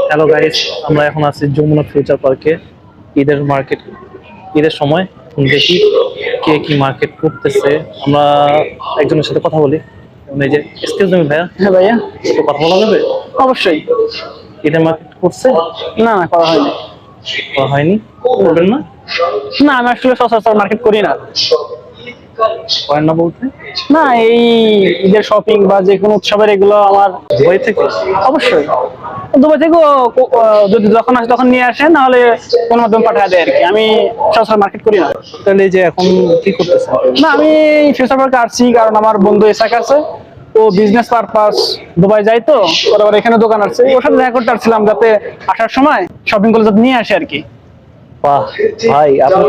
Hello guys, আমরা এখন আছি যমুনা ফিউচার পার্কে। মার্কেট, ঈদের সময়। দেখি কে কি মার্কেট করতেছে। আমরা একজনের সাথে কথা বলি। এই যে, এক্সকিউজ মি ভাইয়া। হ্যাঁ ভাইয়া, একটু কথা বলা যাবে? অবশ্যই। ঈদের মার্কেট করছে? না না, করা হয়নি। করা হয়নি? করবেন না? না, আমি আসলে সচরাচর মার্কেট করি না। করেন না বলতে? না, এই ঈদের শপিং বা যে কোনো উৎসবের এগুলো আমার দুবাই থেকে? অবশ্যই। দুবাই থেকেও যদি যখন আসে তখন নিয়ে আসে, নাহলে কোনো মাধ্যমে পাঠিয়ে দেয় আর কি। আমি সচরাচর মার্কেট করি না। তাহলে এই যে এখন কি করতেছেন? না, আমি ফিউচার পার্কে আসছি কারণ আমার বন্ধু এসাক আছে। ও বিজনেস পারপাস দুবাই যায়, তো ওর এখানে দোকান আছে। ওর সাথে দেখা করতে আসছিলাম যাতে আসার সময় শপিং করে যাতে নিয়ে আসে আর কি। বাহ ভাই, আপনার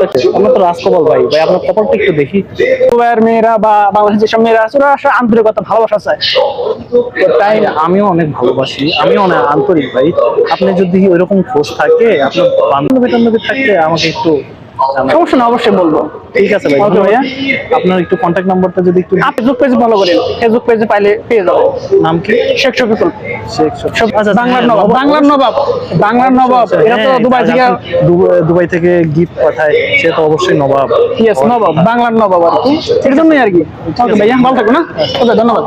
তো রাজকমল ভাই। ভাই আপনার কপালটা একটু দেখি। দুবাইয়ের মেয়েরা বা বাংলাদেশের যেসব মেয়েরা আছে ওরা আসলে আন্তরিকতা, ভালোবাসা চায়। তাই আমিও অনেক ভালোবাসি, আমিও অনেক আন্তরিক ভাই। আপনি যদি ওইরকম খোঁজ থাকে, আপনার বান্ধবী টান্ধবী থাকলে আমাকে একটু জানাবেন। সমস্যা না, অবশ্যই বলবো। ঠিক আছে ভাই, ওকে ভাইয়া। আপনার একটু কন্ট্যাক্ট নাম্বারটা যদি একটু। আপনি ফেসবুক পেজে ফলো করেন, ফেসবুক পেজে পাইলে পেয়ে যাবেন। নাম কি? শেখ শফিকুল। আচ্ছা, বাংলার নবাব, বাংলার নবাব, বাংলার নবাব। এটা তো দুবাই থেকে, দুবাই থেকে গিফট পাঠায়, সে তো অবশ্যই নবাব। ইয়েস, নবাব, বাংলার নবাব আর কি। এর জন্যই আর কি। ওকে ভাইয়া, ভালো থাকো না। ওকে, ধন্যবাদ।